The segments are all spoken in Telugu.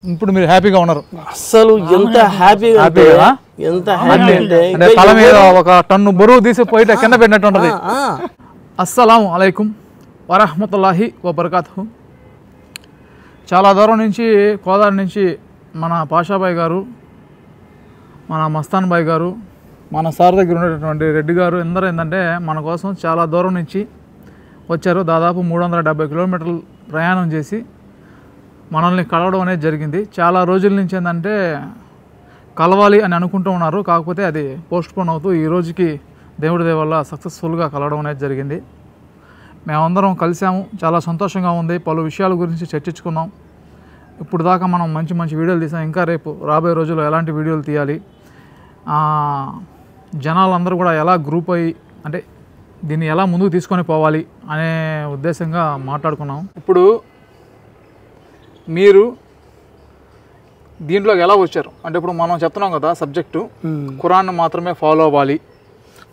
ఇప్పుడు మీరు హ్యాపీగా ఉన్నారు. అసలు ఎంత హ్యాపీగా అంటే తల మీద ఒక టన్ను బరువు తీసి పోయిట కింద పెట్టినట్టు ఉంటది. అస్సలాము అలైకుం వరహ్మతుల్లాహి వబరకాతుహు. చాలా దూరం నుంచి కోదాడ నుంచి మన పాషాబాయ్ గారు, మన మస్తాన్ బాయ్ గారు, మన సార్ దగ్గర ఉండేటటువంటి రెడ్డి గారు అందరూ ఏంటంటే మన కోసం చాలా దూరం నుంచి వచ్చారు. దాదాపు 370 కిలోమీటర్లు ప్రయాణం చేసి మనల్ని కలవడం అనేది జరిగింది. చాలా రోజుల నుంచి ఏంటంటే కలవాలి అని అనుకుంటూ ఉన్నారు, కాకపోతే అది పోస్ట్పోన్ అవుతూ ఈ రోజుకి దేవుడి దయ వల్ల సక్సెస్ఫుల్గా కలవడం అనేది జరిగింది. మేమందరం కలిసాము, చాలా సంతోషంగా ఉంది. పలు విషయాల గురించి చర్చించుకున్నాం. ఇప్పుడు దాకా మనం మంచి మంచి వీడియోలు తీసాం. ఇంకా రేపు రాబోయే రోజుల్లో ఎలాంటి వీడియోలు తీయాలి, జనాలందరూ కూడా ఎలా గ్రూప్ అయ్యి అంటే దీన్ని ఎలా ముందుకు తీసుకొని పోవాలి అనే ఉద్దేశంగా మాట్లాడుకున్నాం. ఇప్పుడు మీరు దీంట్లోకి ఎలా వచ్చారు అంటే ఇప్పుడు మనం చెప్తున్నాం కదా సబ్జెక్టు ఖురాన్ మాత్రమే ఫాలో అవ్వాలి,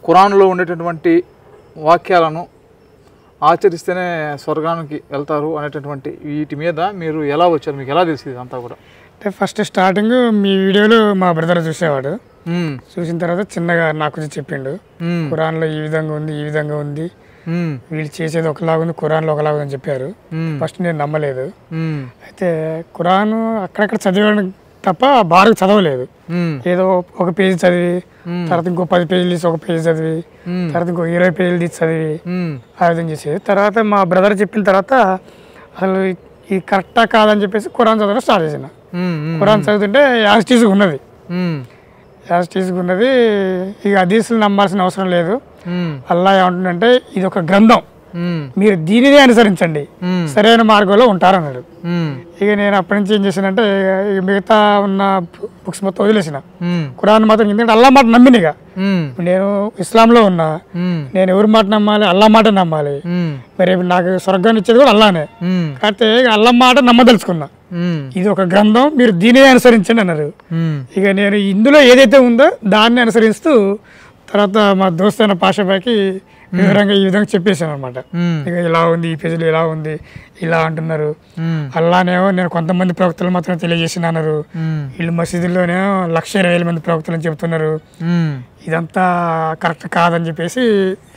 ఖురాన్లో ఉండేటటువంటి వాక్యాలను ఆచరిస్తేనే స్వర్గానికి వెళ్తారు అనేటటువంటి వీటి మీద మీరు ఎలా వచ్చారు, మీకు ఎలా తెలిసింది అంతా కూడా? అంటే ఫస్ట్ స్టార్టింగ్ మీ వీడియోలు మా బ్రదర్ చూసేవాడు. చూసిన తర్వాత చిన్నగా నాకు చెప్పిండు, ఖురాన్లో ఈ విధంగా ఉంది, ఈ విధంగా ఉంది, వీళ్ళు చేసేది ఒకలాగా ఉంది, ఖురాన్లో ఒకలాగా అని చెప్పారు. ఫస్ట్ నేను నమ్మలేదు. అయితే ఖురాన్ అక్కడక్కడ చదివాను తప్ప బాగా చదవలేదు. ఏదో ఒక పేజీ చదివి తర్వాత ఇంకో 10 పేజీలు తీసి ఒక పేజీ చదివి తర్వాత ఇంకో 20 పేజీలు తీసి చదివి ఆ విధంగా చేసేది. తర్వాత మా బ్రదర్ చెప్పిన తర్వాత అసలు ఇది కరెక్టా కాదని చెప్పేసి ఖురాన్ చదవడం స్టార్ట్ చేసిన. ఖురాన్ చదువుతుంటే యాజిటీజ్గా ఉన్నది, యాజిటీజ్గా ఉన్నది. ఇక హదీసులు నమ్మాల్సిన అవసరం లేదు. అల్లా ఏమంటుందంటే ఇది ఒక గ్రంథం, మీరు దీనినే అనుసరించండి, సరైన మార్గంలో ఉంటారన్నాడు. ఇక నేను అప్పటి నుంచి ఏం చేశానంటే ఇక మిగతా ఉన్న బుక్స్ మొత్తం వదిలేసిన, ఖురాన్ మాత్రం. ఎందుకంటే అల్లా మాట నమ్మిన. ఇక నేను ఇస్లాంలో ఉన్నా, నేను ఎవరి మాట నమ్మాలి? అల్లా మాట నమ్మాలి. మరి నాకు స్వర్గాన్ని ఇచ్చేది కూడా అల్లానే, కాకపోతే అల్లా మాట నమ్మదలుచుకున్నా. ఇది ఒక గ్రంథం, మీరు దీనినే అనుసరించండి అన్నారు. ఇక నేను ఇందులో ఏదైతే ఉందో దాన్ని అనుసరిస్తూ తర్వాత మా దోస్త్ అయిన పాషాబాయ్కి వివరంగా ఈ విధంగా చెప్పేశాను అనమాట. ఇక ఇలా ఉంది, ఈ పేజీలో ఇలా ఉంది, ఇలా అంటున్నారు. అల్లానేమో నేను కొంతమంది ప్రవక్తలు మాత్రం తెలియజేసిన అన్నారు, వీళ్ళు మసీదుల్లోనేమో 120,000 మంది ప్రవక్తలు అని చెప్తున్నారు. ఇదంతా కరెక్ట్ కాదని చెప్పేసి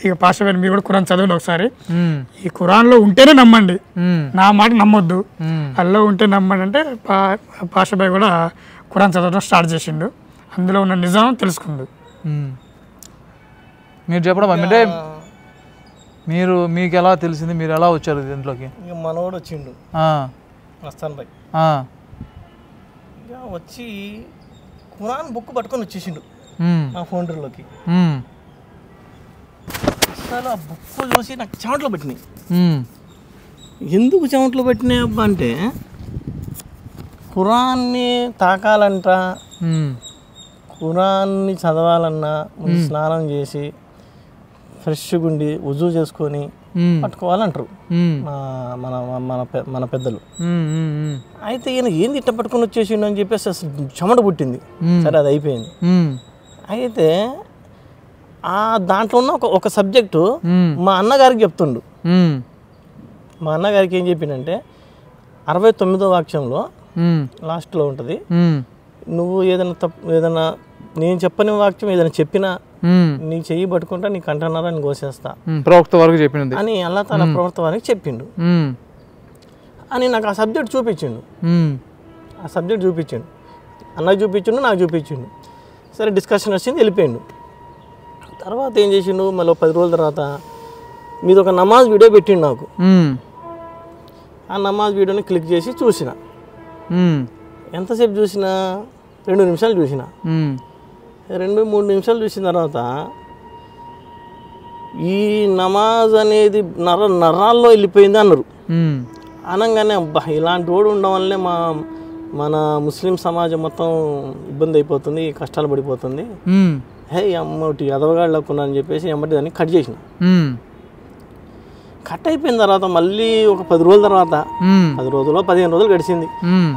ఇక పాషాబాయ్ మీరు కూడా ఖురాన్ చదవండి ఒకసారి, ఈ ఖురాన్లో ఉంటేనే నమ్మండి, నా మాట నమ్మొద్దు, అల్లా ఉంటే నమ్మండి అంటే పాషాబాయ్ కూడా ఖురాన్ చదవడం స్టార్ట్ చేసిండు. అందులో ఉన్న నిజం తెలుసుకుంది. మీరు చెప్పడం అంటే మీకు ఎలా తెలిసింది, మీరు ఎలా వచ్చారు దీంట్లోకి? ఇక మనోడు వచ్చిండు మస్తాన్ భాయ్, ఇక వచ్చి ఖురాన్ బుక్ పట్టుకొని వచ్చేసిండు నా ఫోన్లోకి. అసలు ఆ బుక్ చూసి నాకు చెమటలో పెట్టినాయి. ఎందుకు చెమటలో పెట్టినాయి అబ్బా అంటే, ఖురాన్ని తాకాలంట, ఖురాన్ని చదవాలన్నా ముందు స్నానం చేసి ఫ్రెష్గా ఉండి ఉజూ చేసుకొని పట్టుకోవాలంటారు మన మన మన పెద్దలు. అయితే ఈయన ఏంది ఇట్ట పట్టుకొని వచ్చేసిండు అని చెప్పేసి అసలు చెమట పుట్టింది. సరే అది అయిపోయింది. అయితే ఆ దాంట్లో ఉన్న ఒక సబ్జెక్టు మా అన్నగారికి చెప్తుండు. మా అన్నగారికి ఏం చెప్పిండంటే 69వ వాక్యంలో లాస్ట్లో ఉంటుంది, నువ్వు ఏదైనా ఏదైనా నేను చెప్పని వాక్యం ఏదైనా చెప్పినా నీ చెయ్యి పట్టుకుంటా నీ కంటన్నారా అని కోసేస్తా ప్రవక్త వరకు చెప్పింది అని అల్లా తన ప్రవక్త వారికి చెప్పిండు అని నాకు ఆ సబ్జెక్ట్ చూపించిండు. ఆ సబ్జెక్ట్ చూపించిండు, అన్నకు చూపించిండు, నాకు చూపించిండు. సరే డిస్కషన్ వచ్చింది, వెళ్ళిపోయిండు. తర్వాత ఏం చేసిండు, మళ్ళీ 10 రోజుల తర్వాత మీది ఒక నమాజ్ వీడియో పెట్టిండు నాకు. ఆ నమాజ్ వీడియోని క్లిక్ చేసి చూసిన. ఎంతసేపు చూసినా 2 నిమిషాలు చూసిన. 2-3 నిమిషాలు చూసిన తర్వాత ఈ నమాజ్ అనేది నరాల్లో వెళ్ళిపోయింది అన్నారు. అనగానే అబ్బా ఇలాంటి వాడు ఉండడం వల్లే మన ముస్లిం సమాజం మొత్తం ఇబ్బంది అయిపోతుంది, కష్టాలు పడిపోతుంది, హే అమ్మటి ఎదవగాళ్ళకున్నా అని చెప్పేసి ఎమ్మటి దాన్ని కట్ చేసిన. కట్ అయిపోయిన తర్వాత మళ్ళీ ఒక 10 రోజుల తర్వాత 10 రోజులు 15 రోజులు గడిచింది.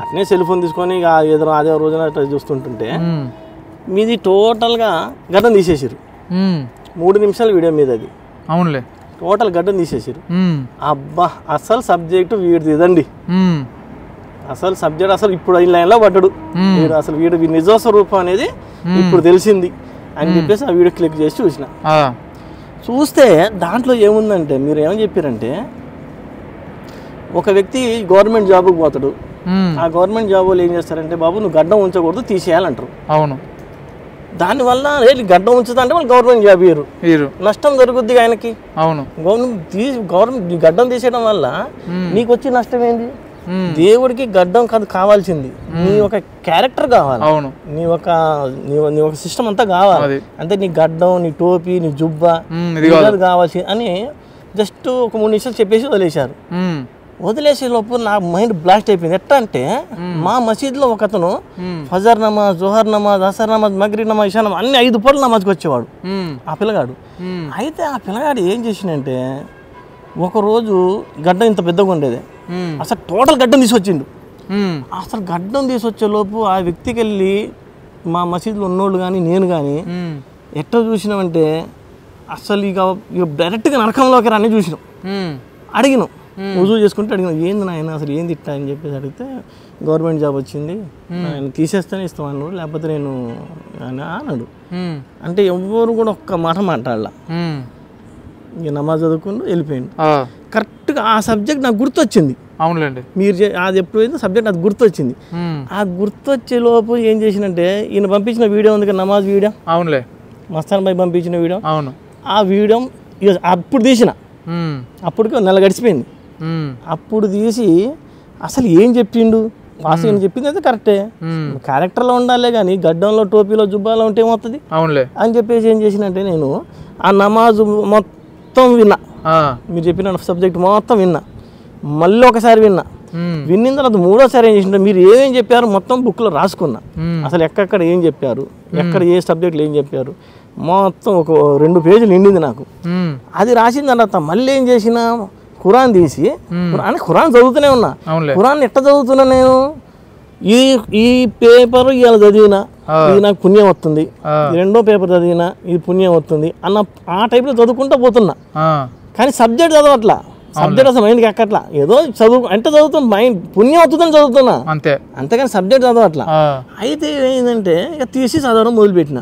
అట్నే సెల్ ఫోన్ తీసుకొని ఏదో అదే రోజున అట్లా చూస్తుంటుంటే మీది టోటల్గా గడ్డం తీసేసారు. 3 నిమిషాల వీడియో మీద అది. అవునులే, టోటల్ గడ్డం తీసేసారు. అబ్బా అసలు సబ్జెక్టు వీడిది ఇదండి, అసలు సబ్జెక్ట్ అసలు ఇప్పుడు ఈ లైన్లో పడ్డాడు వీడు, అసలు వీడు నిజస్వరూపం అనేది ఇప్పుడు తెలిసింది అని చెప్పేసి ఆ వీడియో క్లిక్ చేసి చూసిన. చూస్తే దాంట్లో ఏముందంటే మీరు ఏమని చెప్పారంటే, ఒక వ్యక్తి గవర్నమెంట్ జాబ్కి పోతాడు, ఆ గవర్నమెంట్ జాబ్ వాళ్ళు ఏం చేస్తారంటే, బాబు నువ్వు గడ్డం ఉంచకూడదు తీసేయాలంటారు. అవును. దానివల్ల గడ్డం ఉంచుతా అంటే వాళ్ళు గవర్నమెంట్ జాబ్ ఇయ్యరు, నష్టం జరుగుద్ది ఆయనకి. అవును. గవర్నమెంట్ గడ్డం తీసేయడం వల్ల నీకు వచ్చే నష్టం ఏంది? దేవుడికి గడ్డం కాదు కావాల్సింది, నీ ఒక క్యారెక్టర్ కావాలి. అవును. నీ ఒక సిస్టమ్ అంతా కావాలి. అంటే నీ గడ్డం, నీ టోపీ, నీ జుబ్బా కావాల్సింది అని జస్ట్ ఒక 3 నిమిషాలు చెప్పేసి వదిలేశారు. వదిలేసే లోపు నా మైండ్ బ్లాస్ట్ అయిపోయింది. ఎట్లా అంటే మా మసీద్లో ఒక అతను ఫజర్ నమాజ్, జోహర్ నమాజ్, అసర్ నమాజ్, మగ్రిబ్ నమాజ్, ఇషా నమాజ్ అన్ని 5 పూటలు నమాజ్కి వచ్చేవాడు ఆ పిల్లగాడు. అయితే ఆ పిల్లగాడు ఏం చేసిండంటే, ఒకరోజు గడ్డం ఇంత పెద్దగా ఉండేది, అసలు టోటల్ గడ్డం తీసుకొచ్చిండు. అసలు గడ్డం తీసుకొచ్చే లోపు ఆ వ్యక్తికి వెళ్ళి మా మసీద్లో ఉన్నోళ్ళు కానీ నేను కానీ ఎట్లా చూసినామంటే, అసలు ఇక డైరెక్ట్గా నరకంలోకి రాని చూసినాం. అడిగినాం, రుజువు చేసుకుంటే అడిగినాం, ఏంది నాయన అసలు ఏంది ఇట్టా అని చెప్పేసి అడిగితే, గవర్నమెంట్ జాబ్ వచ్చింది, ఆయన తీసేస్తేనే ఇస్తాం అన్నాడు, లేకపోతే నేను అన్నాడు. అంటే ఎవరు కూడా ఒక్క మాట మాట్లాడలా. ఇక నమాజ్ చదువుకుంటూ వెళ్ళిపోయింది. కరెక్ట్గా ఆ సబ్జెక్ట్ నాకు గుర్తొచ్చింది. అవునులేండి. మీరు అది ఎప్పుడైతే సబ్జెక్ట్ నాకు గుర్తొచ్చింది. ఆ గుర్తొచ్చే లోపు ఏం చేసినంటే, ఈయన పంపించిన వీడియో ఉంది కదా, నమాజ్ వీడియో. అవునులే. మస్తాన్ భాయ్ పంపించిన వీడియో. అవును. ఆ వీడియో అప్పుడు తీసిన, అప్పటికి 1 నెల గడిచిపోయింది. అప్పుడు తీసి అసలు ఏం చెప్పిండు, వాసు ఏం చెప్పింది అయితే కరెక్టే, క్యారెక్టర్లో ఉండాలే కానీ గడ్డంలో, టోపీలో, జుబ్బాలో ఉంటే ఏమవుతుంది అని చెప్పేసి ఏం చేసినంటే, నేను ఆ నమాజు మొత్తం విన్నా, మీరు చెప్పిన సబ్జెక్ట్ మొత్తం విన్నా, మళ్ళీ ఒకసారి విన్నా. విన్న తర్వాత 3వసారి ఏం చేసింటే, మీరు ఏమేం చెప్పారు మొత్తం బుక్లో రాసుకున్నా, అసలు ఎక్కడెక్కడ ఏం చెప్పారు, ఎక్కడ ఏ సబ్జెక్టులు ఏం చెప్పారు మొత్తం ఒక 2 పేజీలు నిండింది నాకు. అది రాసిన తర్వాత మళ్ళీ ఏం చేసిన, ఖురాన్ తీసి ఖురాన్ చదువుతూనే ఉన్నా. ఖురాన్ ఎట్లా చదువుతున్నా నేను, ఈ పేపర్ ఇవాళ చదివినా ఇది నాకు పుణ్యం వస్తుంది, 2వ పేపర్ చదివినా ఇది పుణ్యం వస్తుంది అన్న ఆ టైప్లో చదువుకుంటూ పోతున్నా. కానీ సబ్జెక్ట్ చదవట్లా, సబ్జెక్ట్ అసలు మైండ్కి ఎక్కట్లా, ఏదో చదువు అంటే చదువుతున్నా, మైండ్ పుణ్యం అవుతుందని చదువుతున్నా అంతేగాని సబ్జెక్ట్ చదవట్లా. అయితే ఏంటంటే ఇక తీసి చదవడం మొదలుపెట్టిన.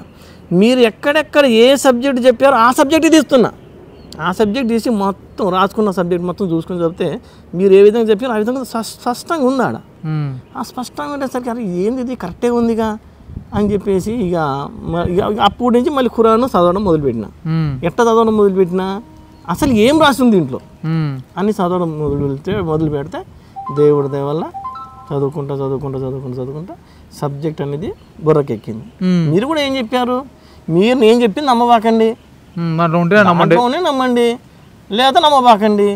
మీరు ఎక్కడెక్కడ ఏ సబ్జెక్ట్ చెప్పారో ఆ సబ్జెక్ట్ తీస్తున్నా, ఆ సబ్జెక్ట్ తీసి మొత్తం రాసుకున్న సబ్జెక్ట్ మొత్తం చూసుకుని చెప్తే, మీరు ఏ విధంగా చెప్పారో ఆ విధంగా స్పష్టంగా ఉంది ఆడ. ఆ స్పష్టంగా ఉండేసరికి అరే ఏంది ఇది కరెక్టే ఉందిగా అని చెప్పేసి ఇక అప్పటి నుంచి మళ్ళీ ఖురాన్ చదవడం మొదలుపెట్టిన. ఎట్లా చదవడం మొదలుపెట్టినా, అసలు ఏం రాసింది దీంట్లో అని చదవడం మొదలు పెడితే దేవుడి దయ వల్ల చదువుకుంటా సబ్జెక్ట్ అనేది బుర్రకెక్కింది. మీరు కూడా ఏం చెప్పారు, మీరు నేను చెప్పింది నమ్మబాకండి, నమ్మండి లేదా నమ్మబాకండి,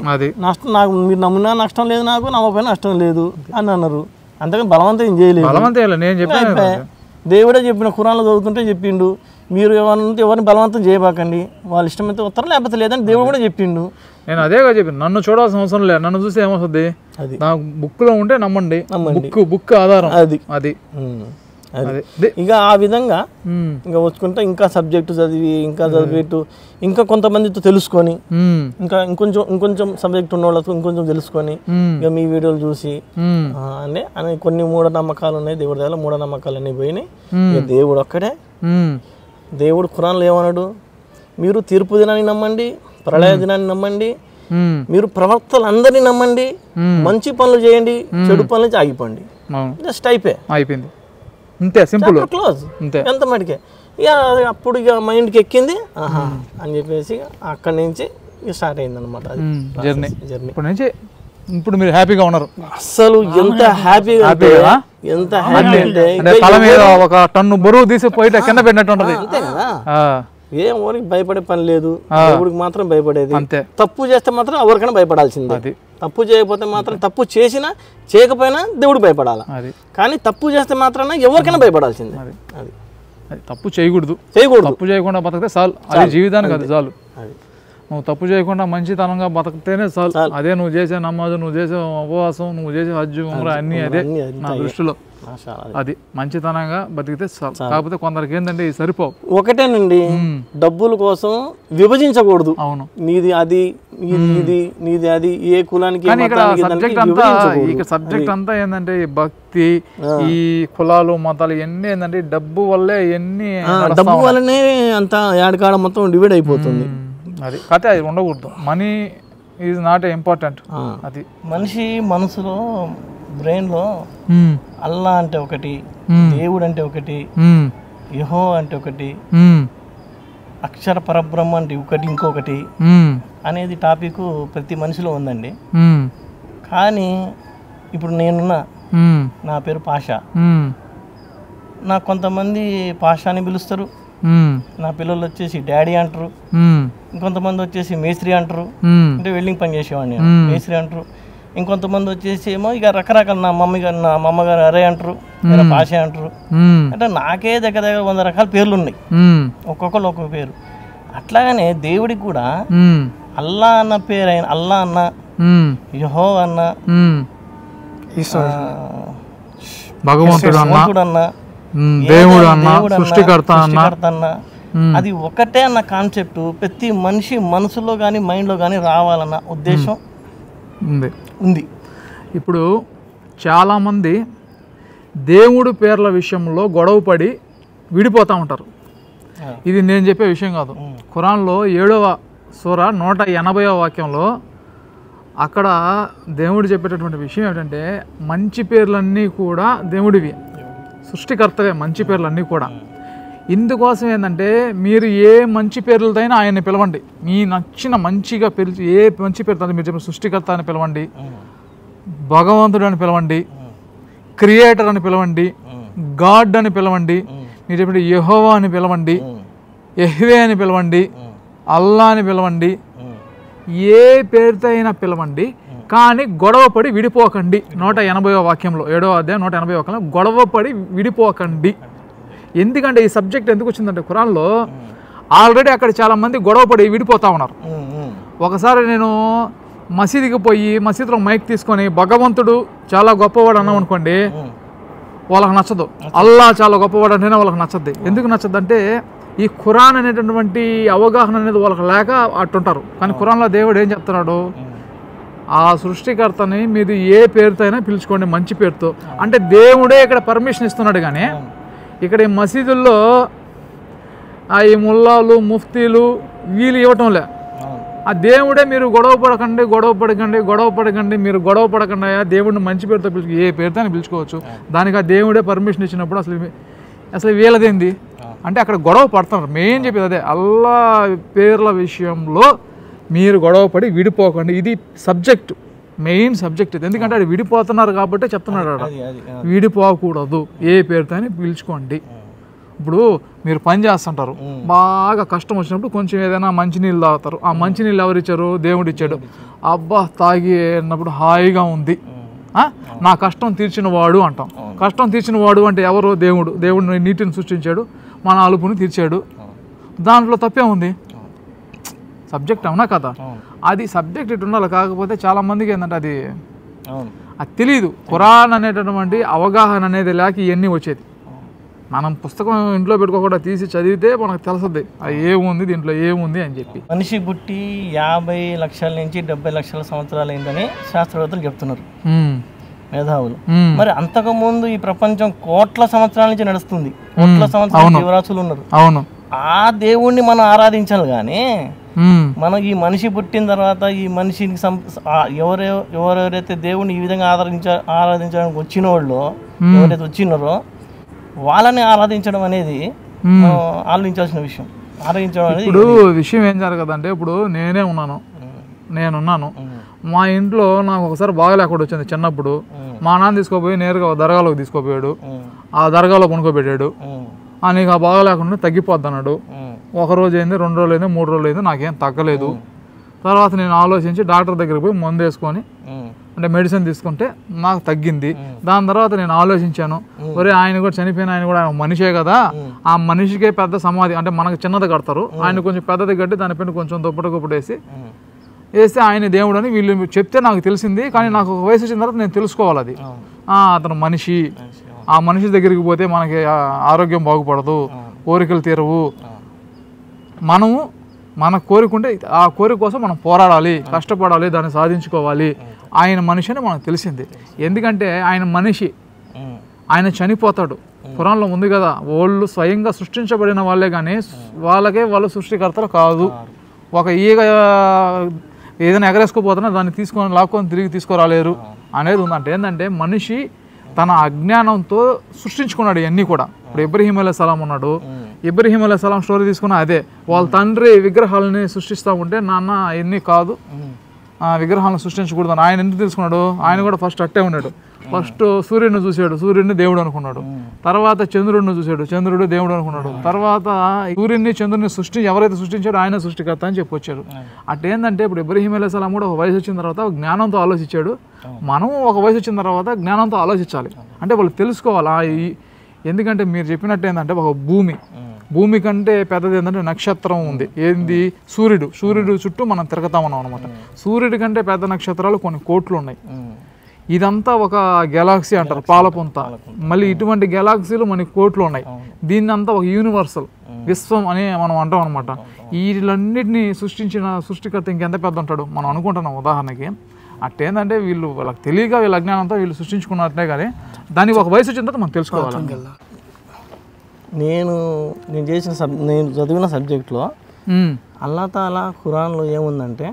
నష్టం నాకు, మీరు నమ్మినా నష్టం లేదు, నాకు నమ్మకపోయినా నష్టం లేదు అని అన్నారు. అంతగా బలవంతం ఏం చేయలేదు. దేవుడే చెప్పిన ఖురాన్లో చదువుతుంటే చెప్పిండు, మీరు ఎవరిని బలవంతం చేయబాకండి, వాళ్ళ ఇష్టమైతే వస్తారు లేకపోతే లేదని దేవుడు కూడా చెప్పిండు. నేను అదేగా చెప్పాను, నన్ను చూడాల్సిన అవసరం లేదు, నన్ను చూస్తే ఏమవుతుంది, నాకు బుక్లో ఉంటే నమ్మండి, బుక్ ఆధారం అది. ఇక ఆ విధంగా ఇంకా వచ్చుకుంటా ఇంకా సబ్జెక్టు చదివి ఇంకా కొంతమందితో తెలుసుకొని ఇంకొంచెం సబ్జెక్ట్ ఉన్న వాళ్ళతో ఇంకొంచెం తెలుసుకొని ఇక మీ వీడియోలు చూసి అని కొన్ని మూఢనమ్మకాలు ఉన్నాయి. దేవుడి దగ్గర మూఢనమ్మకాలు అన్నీ పోయినాయి. దేవుడు ఒక్కడే. దేవుడు ఖురాన్లో ఏమన్నాడు, మీరు తీర్పు దినాన్ని నమ్మండి, ప్రళయ దినాన్ని నమ్మండి, మీరు ప్రవక్తలు అందరినీ నమ్మండి, మంచి పనులు చేయండి, చెడు పనుల నుంచి ఆగిపోండి. జస్ట్ అయిపోయింది, అంతే, సింపుల్, క్లోజ్, ఎంత మటుకే. ఇక అప్పుడు ఇక మైండ్కి ఎక్కింది అని చెప్పేసి అక్కడి నుంచి ఇక స్టార్ట్ అయింది అనమాట జర్నీ. ఇప్పటి నుంచి ఇప్పుడు మీరు హ్యాపీగా ఉన్నారు. అసలు ఎంత హ్యాపీగా అంటే తల మీద ఒక టన్ను బరువు తీసి పోయి కింద పెట్టినట్టు ఉంటది. అంతే కదా, ఏం ఎవరికి భయపడే పని లేదు, దేవుడికి మాత్రం భయపడేది. తప్పు చేస్తే మాత్రం ఎవరికైనా భయపడాల్సింది. తప్పు చేయకపోతే మాత్రం, తప్పు చేసినా చేయకపోయినా దేవుడు భయపడాలి. కానీ తప్పు చేస్తే మాత్రాన ఎవరికైనా భయపడాల్సింది. అది తప్పు చేయకూడదు, తప్పు చేయకుండా బతికితే చాలు, అది జీవితానికి అది చాలు. నువ్వు తప్పు చేయకుండా మంచితనంగా బతికితేనే చాలు. అదే నువ్వు చేసే నమాజు, నువ్వు చేసే ఉపవాసం, నువ్వు చేసే హజ్జు, ఉమ్రా అన్నీ అదే నా దృష్టిలో. అది మంచితనంగా బతికితే కాకపోతే కొందరికి ఏంటంటే ఇది సరిపోవు. ఒకటేనండి, డబ్బుల కోసం విభజించకూడదు. అవును, నీది అది, నీది నీది అది, ఏ కులానికి సబ్జెక్ట్ అంతా ఏంటంటే ఈ భక్తి, ఈ కులాలు మతాలు ఇవన్నీ ఏంటంటే డబ్బు వల్లే ఇవన్నీ, డబ్బు వల్లనే అంతా యాడకాడ మొత్తం డివైడ్ అయిపోతుంది. అది కథ, అది ఉండకూడదు. Money is not important. అది మనిషి మనసులో, బ్రెయిన్లో అల్లా అంటే ఒకటి, దేవుడు అంటే ఒకటి, యెహో అంటే ఒకటి, అక్షర పరబ్రహ్మ అంటే ఒకటి, ఇంకొకటి అనేది టాపిక్ ప్రతి మనిషిలో ఉందండి. కానీ ఇప్పుడు నేనున్నా, నా పేరు పాషా, నాకు కొంతమంది పాషా అని పిలుస్తారు, నా పిల్లలు వచ్చేసి డాడీ అంటారు, ఇంకొంతమంది వచ్చేసి మేస్త్రి అంటారు, అంటే వెల్డింగ్ పని చేసేవాడిని, మేస్త్రి అంటారు. ఇంకొంతమంది వచ్చేసి ఏమో ఇక రకరకాల, నా మమ్మగారు అరే అంటారు, పాషా అంటారు. అంటే నాకే దగ్గర 100 రకాల పేర్లు ఉన్నాయి, ఒక్కొక్కరు ఒక్కొక్క పేరు. అట్లాగనే దేవుడికి కూడా అల్లా అన్న పేరు అయిన, అల్లా అన్న, యెహో అన్న, భగవంతుడు అన్న, దేవుడు అన్న, సృష్టికర్త అన్న, అది ఒకటే అన్న కాన్సెప్ట్ ప్రతి మనిషి మనసులో కానీ మైండ్లో కానీ రావాలన్న ఉద్దేశం ఉంది. ఇప్పుడు చాలామంది దేవుడి పేర్ల విషయంలో గొడవ పడి విడిపోతూ ఉంటారు. ఇది నేను చెప్పే విషయం కాదు. ఖురాన్లో 7వ సూర 180వ వాక్యంలో అక్కడ దేవుడు చెప్పేటటువంటి విషయం ఏంటంటే, మంచి పేర్లన్నీ కూడా దేవుడివి, సృష్టికర్తవే మంచి పేర్లన్నీ కూడా. ఇందుకోసం ఏంటంటే, మీరు ఏ మంచి పేర్లతో అయినా ఆయన్ని పిలవండి, మీ నచ్చిన మంచిగా పిలిచి, ఏ మంచి పేరుతో మీరు చెప్పిన సృష్టికర్త అని పిలవండి, భగవంతుడు అని పిలవండి, క్రియేటర్ అని పిలవండి, గాడ్ అని పిలవండి, మీరు చెప్పిన యెహోవా అని పిలవండి, యెహ్వే అని పిలవండి, అల్లా అని పిలవండి, ఏ పేరుతో అయినా పిలవండి. కానీ గొడవపడి విడిపోకండి. 180వ వాక్యంలో, 7వ అధ్యాయం 180వ వాక్యంలో గొడవపడి విడిపోకండి. ఎందుకంటే ఈ సబ్జెక్ట్ ఎందుకు వచ్చిందంటే, ఖురాన్లో ఆల్రెడీ అక్కడ చాలామంది గొడవపడి విడిపోతూ ఉన్నారు. ఒకసారి నేను మసీదుకి పోయి మసీదులో మైక్ తీసుకొని భగవంతుడు చాలా గొప్పవాడు అన్నాం అనుకోండి, వాళ్ళకి నచ్చదు. అల్లా చాలా గొప్పవాడు అంటేనే వాళ్ళకి నచ్చద్ది. ఎందుకు నచ్చద్దు అంటే, ఈ ఖురాన్ అనేటటువంటి అవగాహన అనేది వాళ్ళకి లేక అట్టుంటారు. కానీ ఖురాన్లో దేవుడు ఏం చెప్తున్నాడు, ఆ సృష్టికర్తని మీరు ఏ పేరుతో అయినా పిలుచుకోండి, మంచి పేరుతో. అంటే దేవుడే ఇక్కడ పర్మిషన్ ఇస్తున్నాడు. కానీ ఇక్కడ ఈ మసీదుల్లో ఈ ముల్లాలు, ముఫ్తీలు వీళ్ళు ఇవ్వటంలే. ఆ దేవుడే మీరు గొడవ పడకండి, మీరు గొడవ పడకండి, దేవుడిని మంచి పేరుతో పిలుచు, ఏ పేరుతో అని పిలుచుకోవచ్చు. దానికి ఆ దేవుడే పర్మిషన్ ఇచ్చినప్పుడు అసలు వీళ్ళదేంది అంటే అక్కడ గొడవ పడుతున్నారు. మెయిన్ చెప్పేది అదే, అల్లా పేర్ల విషయంలో మీరు గొడవపడి విడిపోకండి. ఇది సబ్జెక్ట్, మెయిన్ సబ్జెక్ట్ ఇది. ఎందుకంటే అది విడిపోతున్నారు కాబట్టి చెప్తున్నాడు, విడిపోకూడదు, ఏ పేరుతో అని పిలుచుకోండి. ఇప్పుడు మీరు పని చేస్తుంటారు, బాగా కష్టం వచ్చినప్పుడు కొంచెం ఏదైనా మంచినీళ్ళు తాగుతారు. ఆ మంచినీళ్ళు ఎవరిచ్చారు? దేవుడు ఇచ్చాడు. అబ్బా తాగినప్పుడు హాయిగా ఉంది, నా కష్టం తీర్చిన వాడు అంటాం. కష్టం తీర్చిన వాడు అంటే ఎవరు? దేవుడు. దేవుడు నీటిని సృష్టించాడు, మన అలుపుని తీర్చాడు. దాంట్లో తప్పే ఉంది? సబ్జెక్ట్ అవునా కదా? అది సబ్జెక్ట్ ఇటు ఉండాలి. కాకపోతే చాలామందికి ఏంటంటే అది తెలియదు. ఖురాన్ అనేటటువంటి అవగాహన అనేది లేక ఇవన్నీ వచ్చేది. మనం పుస్తకం ఇంట్లో పెట్టుకోకుండా తీసి చదివితే మనకు తెలుస్తుంది అది ఏముంది, దీంట్లో ఏముంది అని చెప్పి. మనిషి పుట్టి 50 లక్షల నుంచి 70 లక్షల సంవత్సరాలు అయిందని శాస్త్రవేత్తలు చెప్తున్నారు, మేధావులు. మరి అంతకుముందు ఈ ప్రపంచం కోట్ల సంవత్సరాల నుంచి నడుస్తుంది, కోట్ల సంవత్సరాల జీవరాశులు ఉన్నారు. అవును, ఆ దేవుణ్ణి మనం ఆరాధించాలి. కానీ మనం ఈ మనిషి పుట్టిన తర్వాత ఈ మనిషిని ఎవరెవరైతే దేవుణ్ణి ఈ విధంగా ఆరాధించడానికి వచ్చిన వాళ్ళు ఎవరైతే వచ్చినారో వాళ్ళని ఆరాధించడం అనేది ఆలోచించాల్సిన విషయం. ఆరాధించడం అనేది ఇప్పుడు విషయం ఏం జరగదంటే, ఇప్పుడు నేనున్నాను మా ఇంట్లో నాకు ఒకసారి బాగలేకుండా వచ్చింది చిన్నప్పుడు. మా నాన్న తీసుకోపోయి నేరుగా దర్గాలోకి తీసుకోపోయాడు. ఆ దర్గాలో కొనుక్కోబెట్టాడు. నీకు ఆ బాగలేకుండా తగ్గిపోద్ది అన్నాడు. 1 రోజు అయింది, 2 రోజులు అయింది, 3 రోజులు అయింది, నాకేం తగ్గలేదు. తర్వాత నేను ఆలోచించి డాక్టర్ దగ్గరికి పోయి మందు వేసుకొని, అంటే మెడిసిన్ తీసుకుంటే నాకు తగ్గింది. దాని తర్వాత నేను ఆలోచించాను, ఒరే ఆయన కూడా చనిపోయిన ఆయన కూడా మనిషే కదా, ఆ మనిషికే పెద్ద సమాధి అంటే మనకు చిన్నది కడతారు, ఆయన కొంచెం పెద్దది కట్టి దానిపైన కొంచెం దుప్పటి వేస్తే ఆయన దేవుడు అని వీళ్ళు చెప్తే నాకు తెలిసింది. కానీ నాకు ఒక వయసు వచ్చిన తర్వాత నేను తెలుసుకోవాలి అది అతను మనిషి ఆ మనిషి దగ్గరికి పోతే మనకి ఆరోగ్యం బాగుపడదు, కోరికలు తీరవు. మనము మన కోరిక ఉంటే ఆ కోరిక కోసం మనం పోరాడాలి, కష్టపడాలి, దాన్ని సాధించుకోవాలి. ఆయన మనిషి అని మనకు తెలిసింది. ఎందుకంటే ఆయన మనిషి, ఆయన చనిపోతాడు. పురాణంలో ఉంది కదా, వాళ్ళు స్వయంగా సృష్టించబడిన వాళ్ళే కానీ వాళ్ళు సృష్టికర్తలు కాదు. ఒక ఈగ ఏదైనా ఎగరేసుకోపోతున్నా దాన్ని తీసుకొని లాక్కొని తిరిగి తీసుకురాలేరు అనేది ఉంది. అంటే ఏంటంటే మనిషి తన అజ్ఞానంతో సృష్టించుకున్నాడు ఇవన్నీ కూడా. ఇప్పుడు ఇబ్రహీం అలైహిస్సలాం ఉన్నాడు, ఇబ్రహీం అలైహిస్సలాం స్టోరీ తీసుకున్నా అదే. వాళ్ళ తండ్రి విగ్రహాలని సృష్టిస్తూ ఉంటే నాన్న ఎన్ని కాదు, విగ్రహాలను సృష్టించకూడదు ఆయన ఎందుకు తెలుసుకున్నాడు? ఆయన కూడా ఫస్ట్ అట్టే ఉన్నాడు. ఫస్ట్ సూర్యుడిని చూశాడు, సూర్యుడిని దేవుడు అనుకున్నాడు. తర్వాత చంద్రుడిని చూశాడు, చంద్రుడు దేవుడు అనుకున్నాడు. తర్వాత సూర్యుడిని చంద్రుడిని ఎవరైతే సృష్టించాడో ఆయన సృష్టికర్త అని చెప్పొచ్చాడు. అట్టేందంటే ఇప్పుడు ఇబ్రహీం అలైహిస్సలాం కూడా ఒక వయసు వచ్చిన తర్వాత జ్ఞానంతో ఆలోచించాడు. మనం ఒక వయసు వచ్చిన తర్వాత జ్ఞానంతో ఆలోచించాలి. అంటే వాళ్ళు తెలుసుకోవాలి. ఎందుకంటే మీరు చెప్పినట్టు ఏంటంటే ఒక భూమి కంటే పెద్దది ఏంటంటే నక్షత్రం ఉంది. ఏంది? సూర్యుడు చుట్టూ మనం తిరగతామన్నాం అనమాట. సూర్యుడి కంటే పెద్ద నక్షత్రాలు కొన్ని కోట్లు ఉన్నాయి. ఇదంతా ఒక గెలాక్సీ అంటారు, పాలపుంత. మళ్ళీ ఇటువంటి గెలాక్సీలు మనకి కోట్లు ఉన్నాయి. దీన్ని అంతా ఒక యూనివర్సల్, విశ్వం అని మనం అంటాం అనమాట. వీళ్ళన్నిటిని సృష్టించిన సృష్టికర్త ఇంకెంత పెద్ద ఉంటాడు మనం అనుకుంటున్నాం. ఉదాహరణకి అట్టేందంటే వాళ్ళకి తెలియక వీళ్ళ అజ్ఞానంతో వీళ్ళు సృష్టించుకున్నట్లే, కానీ దానికి ఒక వయసు వచ్చిన తర్వాత మనం తెలుసుకోవాలి. నేను చదివిన సబ్జెక్ట్లో అల్లా తాలా ఖురాన్లో ఏముందంటే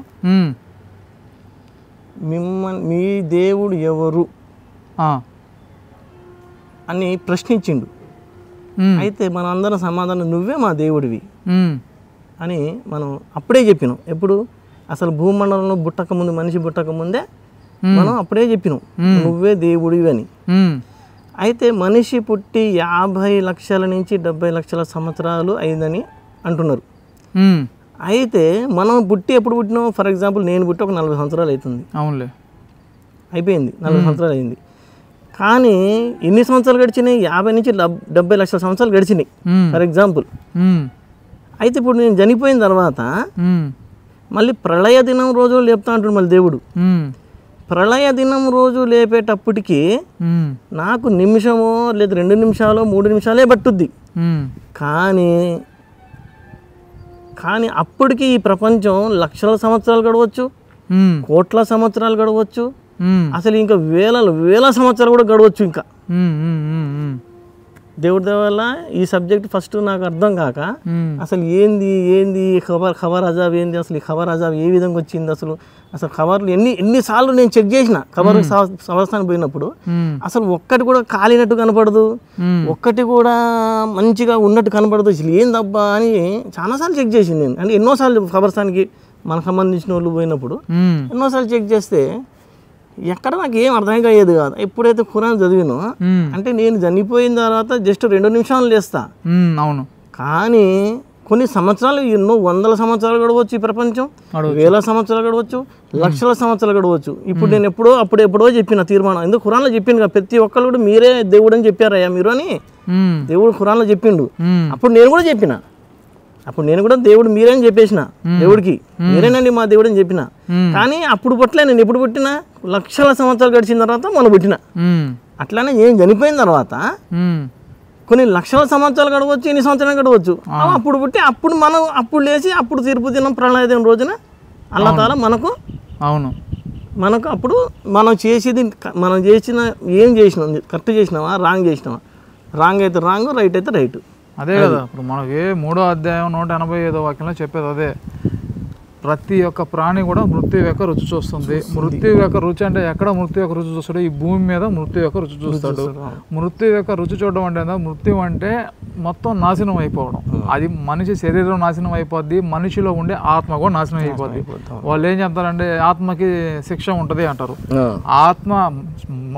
మీ దేవుడు ఎవరు అని ప్రశ్నించిండు. అయితే మనం అందరం సమాధానం నువ్వే మా దేవుడివి అని మనం అప్పుడే చెప్పినాం. ఎప్పుడు అసలు భూమండలంలో మనిషి పుట్టక ముందే మనం అప్పుడే చెప్పినాం నువ్వే దేవుడివి అని. అయితే మనిషి పుట్టి 50 లక్షల నుంచి 70 లక్షల సంవత్సరాలు అయిందని అంటున్నారు. అయితే మనం పుట్టి ఎప్పుడు పుట్టినాం? ఫర్ ఎగ్జాంపుల్ నేను పుట్టి ఒక 40 సంవత్సరాలు అవుతుంది. అవునులే, అయిపోయింది, 40 సంవత్సరాలు అయింది. కానీ ఎన్ని సంవత్సరాలు గడిచినాయి? 50 నుంచి 70 లక్షల సంవత్సరాలు గడిచినాయి ఫర్ ఎగ్జాంపుల్. అయితే ఇప్పుడు నేను చనిపోయిన తర్వాత మళ్ళీ ప్రళయ దినం రోజు లేపుతా అంటున్నాడు మళ్ళీ దేవుడు. ప్రళయ దినం రోజు లేపేటప్పటికి నాకు నిమిషమో లేదా 2 నిమిషాలు 3 నిమిషాలే పట్టుద్ది. కానీ అప్పటికి ఈ ప్రపంచం లక్షల సంవత్సరాలు గడవచ్చు, కోట్ల సంవత్సరాలు గడవచ్చు, అసలు ఇంకా వేల సంవత్సరాలు కూడా గడవచ్చు. ఇంకా దేవుడి వల్ల ఈ సబ్జెక్ట్ ఫస్ట్ నాకు అర్థం కాక అసలు ఏంది ఖబర్ అజాబ్ ఏంది, అసలు ఈ ఖబర్ అజాబ్ ఏ విధంగా వచ్చింది, అసలు ఖబర్లు ఎన్నిసార్లు నేను చెక్ చేసిన. ఖబర్ సంవత్సరానికి పోయినప్పుడు అసలు ఒక్కటి కూడా కాలినట్టు కనపడదు, ఒక్కటి కూడా మంచిగా ఉన్నట్టు కనపడదు. అసలు ఏందబ్బా అని చాలాసార్లు చెక్ చేసింది నేను. అంటే ఎన్నోసార్లు ఖబర్స్థాన్కి మనకు సంబంధించిన వాళ్ళు పోయినప్పుడు ఎన్నోసార్లు చెక్ చేస్తే ఎక్కడ నాకు ఏం అర్థం అయ్యేది కాదు. ఎప్పుడైతే ఖురాన్ చదివినో అంటే నేను చనిపోయిన తర్వాత జస్ట్ 2 నిమిషాలు లేస్తా. అవును, కానీ కొన్ని సంవత్సరాలు, ఎన్నో 100 సంవత్సరాలు గడవచ్చు ఈ ప్రపంచం, 1000 సంవత్సరాలు గడవచ్చు, లక్షల సంవత్సరాలు గడవచ్చు. ఇప్పుడు నేను ఎప్పుడో చెప్పిన తీర్మానం. ఎందుకు ఖురాన్లో చెప్పిండు కదా, ప్రతి ఒక్కరు కూడా మీరే దేవుడు అని చెప్పారయ్యా మీరు అని దేవుడు ఖురాన్లో చెప్పిండు. అప్పుడు నేను కూడా చెప్పిన, దేవుడు మీరే అని చెప్పేసిన, దేవుడికి మీరేనండి మా దేవుడు అని చెప్పిన. కానీ అప్పుడు పుట్టలే, నేను ఎప్పుడు పుట్టినా లక్షల సంవత్సరాలు గడిచిన తర్వాత మనం పుట్టిన. అట్లానే నేను చనిపోయిన తర్వాత కొన్ని లక్షల సంవత్సరాలు గడవచ్చు, ఎన్ని సంవత్సరాలు గడవచ్చు. అప్పుడు పుట్టి అప్పుడు లేచి అప్పుడు తీర్పు దినం ప్రళయ దినం రోజున అల్లా తాలా మనకు అప్పుడు మనం చేసిన ఏం చేసినాం, కరెక్ట్ చేసినావా రాంగ్ చేసినావా, రాంగ్ అయితే రాంగ్, రైట్ అయితే రైట్. అదే కదా ఇప్పుడు మనకి 3వ అధ్యాయం 185వ వాక్యంలో చెప్పేది అదే. ప్రతి ఒక్క ప్రాణి కూడా మృత్యు యొక్క రుచి చూస్తుంది. మృత్యు యొక్క రుచి అంటే ఎక్కడ మృత్యు యొక్క రుచి చూస్తాడు? ఈ భూమి మీద మృత్యు యొక్క రుచి చూస్తాడు. మృత్యు యొక్క రుచి చూడడం అంటే మృత్యు అంటే మొత్తం నాశనం అయిపోవడం. అది మనిషి శరీరం నాశనం అయిపోద్ది, మనిషిలో ఉండే ఆత్మ కూడా నాశనం అయిపోద్ది. వాళ్ళు ఏం చెప్తారంటే ఆత్మకి శిక్ష ఉంటుంది అంటారు.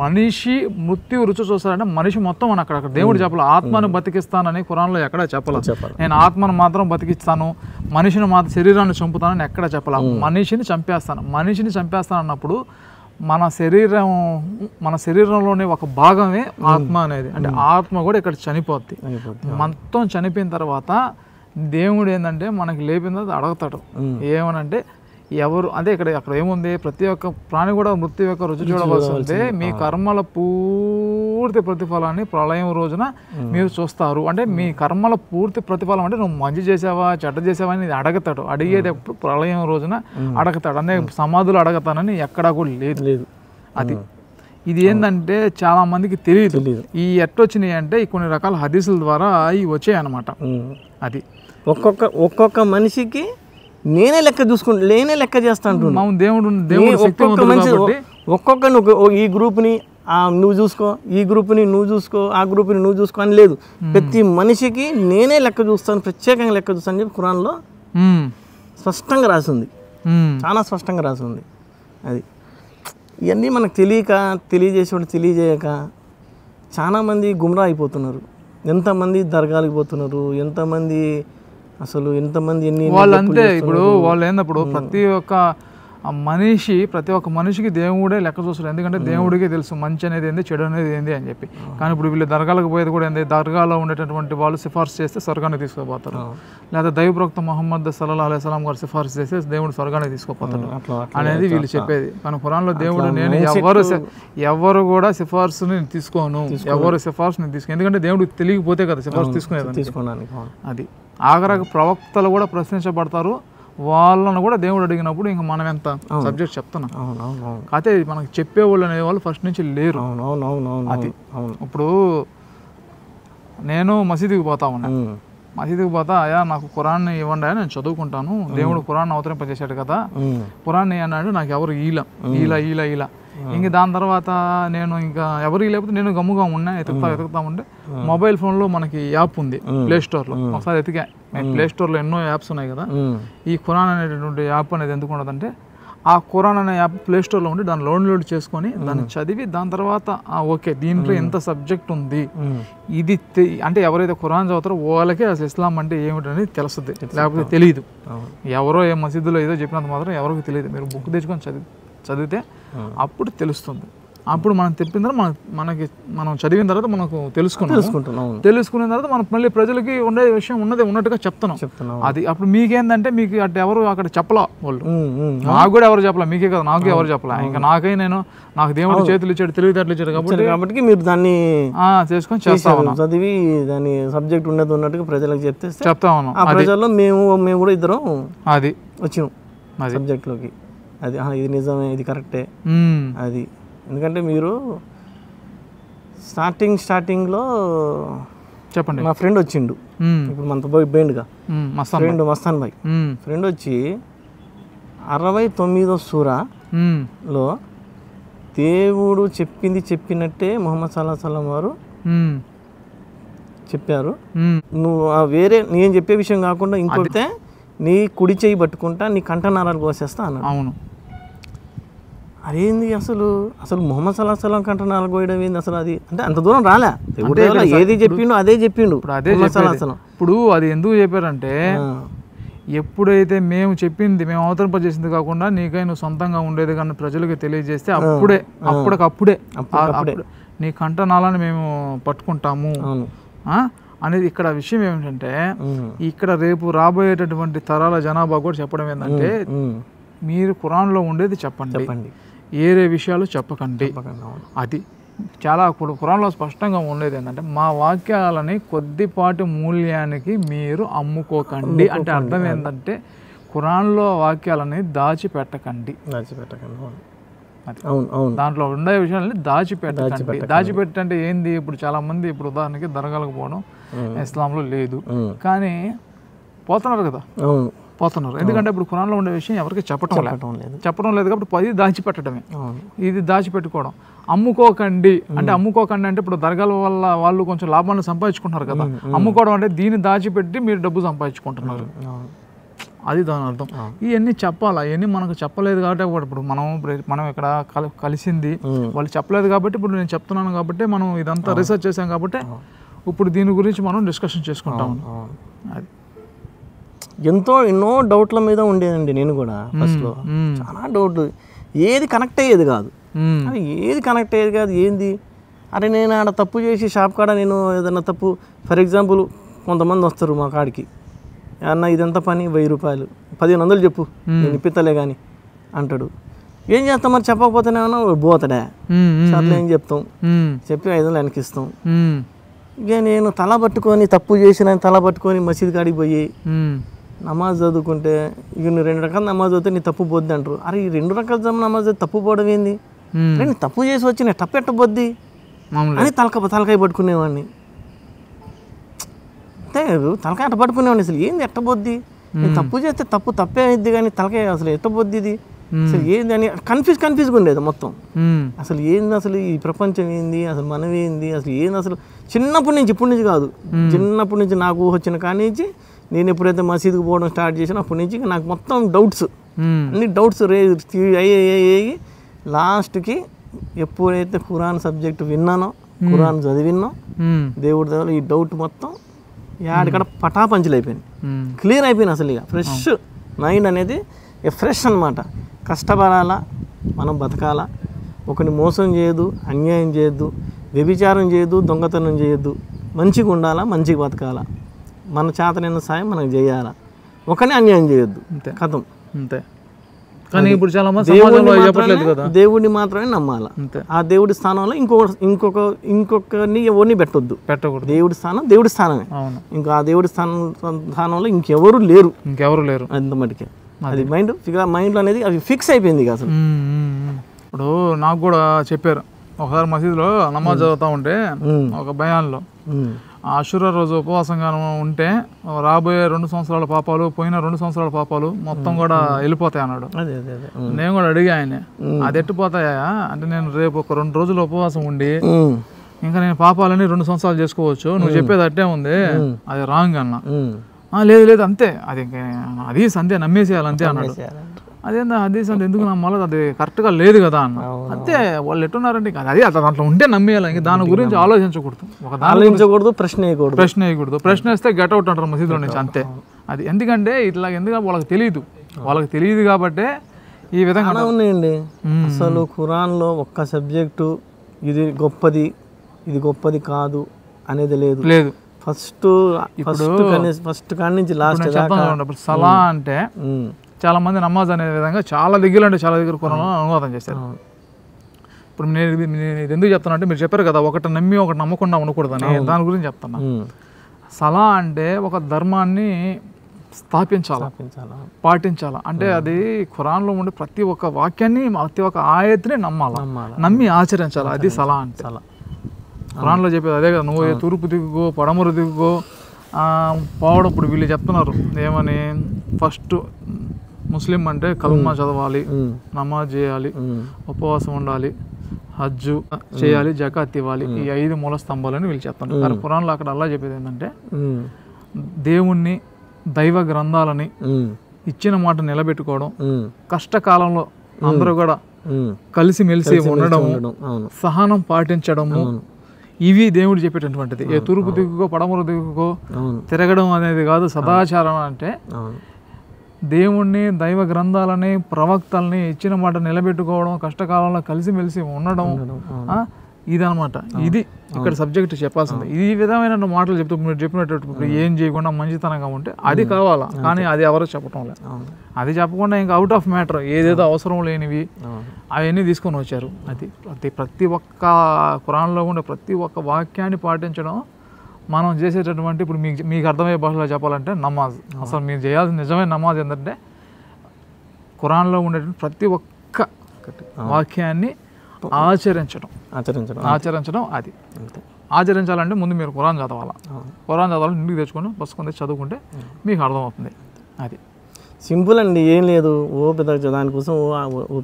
మనిషి మృత్యు రుచి చూస్తారంటే మనిషి మొత్తం అని అక్కడ దేవుడు చెప్పాలి. ఆత్మను బతికిస్తానని ఖురాన్లో ఎక్కడా చెప్పాలి. నేను ఆత్మను మాత్రం బతికిస్తాను, మనిషిని మాత్రం శరీరాన్ని చంపుతానని ఎక్కడ చెప్పాలి. మనిషిని చంపేస్తాను అన్నప్పుడు మన శరీరంలోనే ఒక భాగమే ఆత్మ అనేది. అంటే ఆత్మ కూడా ఇక్కడ చనిపోద్ది. మొత్తం చనిపోయిన తర్వాత దేవుడు ఏంటంటే మనకి లేపిన తర్వాత అడుగుతాడు ఏమనంటే ఎవరు అదే అక్కడ ఏముంది, ప్రతి ఒక్క ప్రాణి కూడా మృత్యు యొక్క రుచి చూడవలసిందే, మీ కర్మల పూర్తి ప్రతిఫలాన్ని ప్రళయం రోజున మీరు చూస్తారు. అంటే మీ కర్మల పూర్తి ప్రతిఫలం అంటే నువ్వు మంచి చేసావా చెడ్డ చేసావా అని అడగతాడు. అడిగేది ఎప్పుడు ప్రళయం రోజున అడగతాడు. అంటే సమాధులు అడగతానని ఎక్కడా కూడా లేదు. అది ఇది ఏంటంటే చాలా మందికి తెలియదు. ఈ ఎట్టొచ్చినాయి అంటే కొన్ని రకాల హదీసుల ద్వారా ఇవి వచ్చాయి అన్నమాట. అది ఒక్కొక్క మనిషికి నేనే లెక్క చేస్తా అంటున్నాను. దేవుడు ఒక్కొక్క ఈ గ్రూప్ని నువ్వు చూసుకో, ఈ గ్రూప్ని నువ్వు చూసుకో, ఆ గ్రూప్ని నువ్వు చూసుకో అని లేదు. ప్రతి మనిషికి నేనే లెక్క చూస్తాను, ప్రత్యేకంగా లెక్క చూస్తాను అని చెప్పి ఖురాన్లో స్పష్టంగా రాసింది, చాలా స్పష్టంగా రాసింది. అది ఇవన్నీ మనకు తెలియజేసేవాళ్ళు తెలియజేయక చాలామంది గుమ్రా అయిపోతున్నారు. ఎంతమంది దర్గాలకు పోతున్నారు, ఎంతమంది ఎన్ని వాళ్ళంతే. ఇప్పుడు వాళ్ళు ఏంటప్పుడు ప్రతి ఒక్క మనిషికి దేవుడే లెక్క చూస్తారు. ఎందుకంటే దేవుడికే తెలుసు మంచి అనేది ఏంది చెడు అనేది ఏంది అని చెప్పి. కానీ ఇప్పుడు వీళ్ళు దర్గాలకు పోయేది కూడా ఏంది, దర్గాలో ఉండేటటువంటి వాళ్ళు సిఫార్సు చేస్తే స్వర్గానికి తీసుకుపోతారు, లేదా దైవప్రవక్త ముహమ్మద్ సల్లల్లాహు అలైహి వసల్లం గారు సిఫార్సు చేస్తే దేవుడు స్వర్గానికి తీసుకుపోతారు అనేది వీళ్ళు చెప్పేది. కానీ ఖురాన్లో దేవుడు నేను ఎవరు కూడా సిఫార్సుని తీసుకోను, ఎవరు సిఫార్సుని తీసుకోను, ఎందుకంటే దేవుడికి తెలియకపోతే కదా సిఫార్సు తీసుకునేది. అది ఆఖరికి ప్రవక్తలు కూడా ప్రశ్నించబడతారు. వాళ్ళను కూడా దేవుడు అడిగినప్పుడు ఇంకా మనం ఎంత సబ్జెక్ట్ చెప్తున్నాం. కాకపోతే మనకు చెప్పేవాళ్ళు అనేవాళ్ళు ఫస్ట్ నుంచి లేరు. అది ఇప్పుడు నేను మసీదుకి పోతా ఉన్నా, మసీదుకి పోతా అయ్యా నాకు ఖురాన్ ఇవ్వండి నేను చదువుకుంటాను, దేవుడు ఖురాన్ అవతరింపజేశాడు కదా, ఖురాన్ అన్నాడు నాకు ఎవరు ఈల ఇంక దాని తర్వాత నేను ఇంకా ఎవరు లేకపోతే నేను గమ్ముగా ఉన్నా ఎతుకుతా ఉంటే మొబైల్ ఫోన్లో మనకి యాప్ ఉంది ప్లే స్టోర్లో. ఒకసారి ఎతికా, ప్లే స్టోర్లో ఎన్నో యాప్స్ ఉన్నాయి కదా, ఈ ఖురాన్ అనేటటువంటి యాప్ అనేది ఎందుకు ఉండదంటే ఆ ఖురాన్ అనే యాప్ ప్లే స్టోర్లో ఉండి దాన్ని డౌన్లోడ్ చేసుకొని దాన్ని చదివి దాని తర్వాత ఓకే దీంట్లో ఎంత సబ్జెక్ట్ ఉంది ఇది అంటే ఎవరైతే ఖురాన్ చదువుతారో వాళ్ళకే అసలు ఇస్లాం అంటే ఏమిటనేది తెలుస్తుంది, లేకపోతే తెలియదు. ఎవరో ఏ మసీదులో ఏదో చెప్పినంత మాత్రం ఎవరికి తెలియదు. మీరు బుక్ తెచ్చుకొని చదివితే అప్పుడు తెలుస్తుంది. అప్పుడు మనం తెప్పిన తర్వాత మనం చదివిన తర్వాత మనకు తెలుసుకున్న తర్వాత మనం మళ్ళీ ప్రజలకి ఉండే విషయం ఉన్నట్టుగా చెప్తున్నాం. అది అప్పుడు మీకేందంటే మీకు అటు ఎవరు అక్కడ చెప్పలా, వాళ్ళు నాకు కూడా ఎవరు చెప్పలా, మీకే కదా నాకు ఎవరు చెప్పలా. ఇంకా నాకు దేవుడు చేతులు ఇచ్చాడు తెలివితేటలు ఇచ్చాడు కాబట్టి మీరు దాన్ని చేసుకొని చేస్తా ఉన్నాం, చదివి దాని సబ్జెక్ట్ ఉన్నట్టుగా ప్రజలకు చెప్తా ఉన్నాం. ఆ ప్రజల్లో మేము కూడా ఇద్దరం అది వచ్చినాం సబ్జెక్ట్లోకి. అది ఇది నిజమే, ఇది కరెక్టే. అది ఎందుకంటే మీరు స్టార్టింగ్లో చెప్పండి, మా ఫ్రెండ్ వచ్చిండు, ఇప్పుడు మనతో పోయిండుగా ఫ్రెండ్ మస్తాన్ భాయ్ ఫ్రెండ్ వచ్చి 69వ సూరాలో దేవుడు చెప్పినట్టే ముహమ్మద్ సల్లల్లాహు అలైహి వసల్లం వారు చెప్పారు. నువ్వు వేరే నేను చెప్పే విషయం కాకుండా ఇంకొకటే నీ కుడి చేయి పట్టుకుంటా నీ కంఠనారాలు కోసేస్తా అన్నాడు. అవును, అదేంది అసలు ముహమ్మద్ సల్లల్లాహు అలైహి వసల్లం కంఠనారాలు కోయడం ఏంది అసలు? అది అంటే అంత దూరం రాలే, ఏది చెప్పిండు అదే చెప్పిండు. ఇప్పుడు అది ఎందుకు చెప్పారంటే ఎప్పుడైతే మేము అవతరింపజేసింది కాకుండా నీకై నువ్వు సొంతంగా ఉండేది కానీ ప్రజలకు తెలియజేస్తే అప్పటికప్పుడే నీ కంఠనాలని మేము పట్టుకుంటాము అనేది ఇక్కడ విషయం ఏమిటంటే, ఇక్కడ రేపు రాబోయేటటువంటి తరాల జనాభా కూడా చెప్పడం ఏంటంటే మీరు ఖురాన్లో ఉండేది చెప్పండి, ఏరే విషయాలు చెప్పకండి. అది చాలా ఖురాన్లో స్పష్టంగా ఉండేది ఏంటంటే మా వాక్యాలని కొద్దిపాటి మూల్యానికి మీరు అమ్ముకోకండి. అంటే అర్థం ఏంటంటే ఖురాన్లో వాక్యాలని దాచిపెట్టకండి. దాంట్లో ఉండే విషయాలని దాచిపెట్టంటే ఏంది? ఇప్పుడు చాలా మంది ఇప్పుడు ఉదాహరణకి దర్గాలకు పోవడం ఇస్లాంలో లేదు, కానీ పోతున్నారు కదా, పోతున్నారు. ఎందుకంటే ఇప్పుడు ఖురాన్లో ఉండే విషయం ఎవరికి చెప్పడం లేదు కాబట్టి ఇది దాచిపెట్టడమే. ఇది దాచిపెట్టుకోవడం. అమ్ముకోకండి అంటే ఇప్పుడు దర్గాల వల్ల వాళ్ళు కొంచెం లాభాలను సంపాదించుకుంటున్నారు కదా, అమ్ముకోవడం అంటే దీన్ని దాచిపెట్టి మీరు డబ్బు సంపాదించుకుంటున్నారు, అది దాని అర్థం. ఇవన్నీ చెప్పాలా, ఇవన్నీ మనకు చెప్పలేదు కాబట్టి ఇప్పుడు మనం ఇక్కడ కలిసింది వాళ్ళు చెప్పలేదు కాబట్టి ఇప్పుడు నేను చెప్తున్నాను కాబట్టి మనం ఇదంతా రీసెర్చ్ చేసాం కాబట్టి ఇప్పుడు దీని గురించి మనం డిస్కషన్ చేసుకుంటాము. అది ఎన్నో డౌట్ల మీద ఉండేదండి. నేను కూడా ఫస్ట్లో చాలా డౌట్, ఏది కనెక్ట్ అయ్యేది కాదు, ఏంది అరే నేను ఆడ తప్పు చేసి షాప్ కాడ నేను ఏదైనా తప్పు, ఫర్ ఎగ్జాంపుల్ కొంతమంది వస్తారు మా కాడికి, అన్న ఇదంతా పని 1000 రూపాయలు 1500 చెప్పు నేను ఇప్పితలే కానీ అంటాడు. ఏం చేస్తాం మరి చెప్పకపోతేనేమన్నా పోతాడా, సర్లే ఏం చెప్తాం, చెప్పి 500 వెనకిస్తాం. ఇక నేను తల పట్టుకొని తప్పు చేసిన తల పట్టుకొని మసీద్ కాడికి పోయి నమాజ్ చదువుకుంటే ఇక నువ్వు 2 రకాల నమాజ్ చదివితే నీ తప్పు పోద్ది అంటారు. అరే ఈ 2 రకాల నమాజ్ చదివి తప్పు పోవడం ఏంది, నేను తప్పు చేసి వచ్చి నేను తప్పు ఎట్టబోద్ది అని తలకాయ పట్టుకునేవాడిని. అంతే తలకాయ అట్ట పట్టుకునేవాడిని. అసలు ఏంది ఎట్టబోద్ది, నేను తప్పు చేస్తే తప్పే అయింది కానీ తలకాయ అసలు ఎట్టబోద్ది ఇది, అసలు ఏంది అని కన్ఫ్యూజ్గా ఉండేది మొత్తం. అసలు ఏంది అసలు ఈ ప్రపంచం ఏంది, అసలు మనం ఏంది, అసలు ఏంది అసలు చిన్నప్పటి నుంచి, ఇప్పటి నుంచి కాదు, చిన్నప్పటి నుంచి నాకు ఊహ వచ్చిన కానీ నుంచి నేను ఎప్పుడైతే మసీదుకు పోవడం స్టార్ట్ చేసినా అప్పటి నుంచి నాకు మొత్తం డౌట్స్, అన్ని డౌట్స్ అయ్యి లాస్ట్కి ఎప్పుడైతే ఖురాన్ సబ్జెక్ట్ విన్నానో, ఖురాన్ చదివినో దేవుడి దగ్గర ఈ డౌట్ మొత్తం యాడికడ పటాపంచులు అయిపోయింది, క్లియర్ అయిపోయింది. అసలు ఇక ఫ్రెష్ మైండ్ అనేది ఫ్రెష్ అనమాట. కష్టపడాలా, మనం బతకాలా, ఒకరిని మోసం చేయొద్దు, అన్యాయం చేయొద్దు, వ్యభిచారం చేయొద్దు, దొంగతనం చేయొద్దు, మంచిగా ఉండాలా, మంచిగా బతకాలా, మన చేతనైన సాయం మనకు చేయాలా, ఒకరిని అన్యాయం చేయొద్దు, కథం అంతే. కానీ ఇప్పుడు చాలా మంది దేవుడిని మాత్రమే నమ్మాలా, ఆ దేవుడి స్థానంలో ఇంకొకరిని ఎవరిని పెట్టకూడదు. దేవుడి స్థానం దేవుడి స్థానమే, ఇంకా ఆ దేవుడి స్థానంలో ఇంకెవరు లేరు అంత మటుకే. అది మైండ్ అనేది అవి ఫిక్స్ అయిపోయింది అసలు. ఇప్పుడు నాకు కూడా చెప్పారు, ఒకసారి మసీదులో నమాజ్ చదువుతా ఉంటే ఒక భయాన్లో ఆషురా రోజు ఉపవాసంగా ఉంటే రాబోయే 2 సంవత్సరాల పాపాలు, పోయిన 2 సంవత్సరాల పాపాలు మొత్తం కూడా వెళ్ళిపోతాయి అన్నాడు. నేను కూడా అడిగా ఆయన, అది ఎట్టిపోతాయా అంటే, నేను రేపు ఒక 2 రోజులు ఉపవాసం ఉండి ఇంకా నేను పాపాలని 2 సంవత్సరాలు చేసుకోవచ్చు, నువ్వు చెప్పేది అట్టే ఉంది, అది రాంగ్ అన్నా. లేదు అంతే, అది సంతే నమ్మేసేయాలి అంతే అన్నాడు. అదేందా హదీస్ అంటే ఎందుకు నమ్మాలి, అది కరెక్ట్గా లేదు కదా అన్న. అంతే వాళ్ళు ఎట్టున్నారంటే అది దాంట్లో ఉంటే నమ్మేయాలి, ఇంకా దాని గురించి ఆలోచించకూడదు, ప్రశ్న వేయకూడదు. ప్రశ్న వేస్తే గెట్ అవుట్ అంటారు మసీదులో నుంచి, అంతే. అది ఎందుకంటే ఎందుకంటే వాళ్ళకి తెలియదు కాబట్టే ఈ విధంగా ఉన్నాయండి. అసలు ఖురాన్లో ఒక్క సబ్జెక్టు ఇది గొప్పది కాదు అనేది లేదు. ఫస్ట్ కాడి నుంచి లాస్ట్ సలా అంటే చాలా మంది నమాజ్ అనే విధంగా చాలా దగ్గర ఖురాన్లో అనువాదం చేశారు. ఇప్పుడు నేను ఇది ఎందుకు చెప్తాను అంటే, మీరు చెప్పారు కదా ఒకటి నమ్మి ఒకటి నమ్మకుండా ఉండకూడదని, దాని గురించి చెప్తున్నా. సలా అంటే ఒక ధర్మాన్ని స్థాపించాలా, పాటించాలా, అంటే అది ఖురాన్లో ఉండే ప్రతి ఒక్క వాక్యాన్ని, ప్రతి ఒక్క ఆయత్ని నమ్మి ఆచరించాలి, అది సలా అంటే. ఖురాన్లో చెప్పేది అదే కదా, నువ్వు తూర్పు దిగుకో పడమరు దిగుకో పోవడం. ఇప్పుడు వీళ్ళు చెప్తున్నారు ఏమని, ఫస్ట్ ముస్లిం అంటే కల్మా చదవాలి, నమాజ్ చేయాలి, ఉపవాసం ఉండాలి, హజ్జు చేయాలి, జకాత్ ఇవ్వాలి, ఈ 5 మూల స్తంభాలని వీళ్ళు చెప్తున్నారు. కానీ ఖురాన్లో అక్కడ అల్లా చెప్పేది ఏంటంటే, దేవుణ్ణి, దైవ గ్రంథాలని ఇచ్చిన మాట నిలబెట్టుకోవడం, కష్టకాలంలో అందరూ కూడా కలిసిమెలిసి ఉండడము, సహనం పాటించడము, ఇవి దేవుడు చెప్పేటటువంటిది. ఏ తూర్పు దిగుకో పడమరు దిగుకో తిరగడం అనేది కాదు సదాచారం. అంటే దేవుణ్ణి, దైవ గ్రంథాలని, ప్రవక్తల్ని ఇచ్చిన మాట నిలబెట్టుకోవడం, కష్టకాలంలో కలిసిమెలిసి ఉండడం, ఇదనమాట. ఇది ఇక్కడ సబ్జెక్ట్ చెప్పాల్సింది. ఈ విధమైన మాటలు చెప్తూ మీరు చెప్పినట్టు ఏం చేయకుండా మంచితనంగా ఉంటే అది కావాలా, కానీ అది ఎవరో చెప్పటం లేదు. అది చెప్పకుండా ఇంకా అవుట్ ఆఫ్ మ్యాటర్ ఏదేదో అవసరం లేనివి అవన్నీ తీసుకొని వచ్చారు. అది ప్రతి ఒక్క ఖురాన్లో ఉండే ప్రతి ఒక్క వాక్యాన్ని పాటించడం మనం చేసేటటువంటి, ఇప్పుడు మీకు అర్థమయ్యే భాషలో చెప్పాలంటే నమాజ్. అసలు మీరు చేయాల్సిన నిజమైన నమాజ్ ఏంటంటే, ఖురాన్లో ఉండేటువంటి ప్రతి ఒక్క వాక్యాన్ని ఆచరించడం. అది ఆచరించాలంటే ముందు మీరు ఖురాన్ చదవాలని ఇంటికి తెచ్చుకొని పుస్తకం చదువుకుంటే మీకు అర్థమవుతుంది. అది సింపుల్ అండి, ఏం లేదు. దానికోసం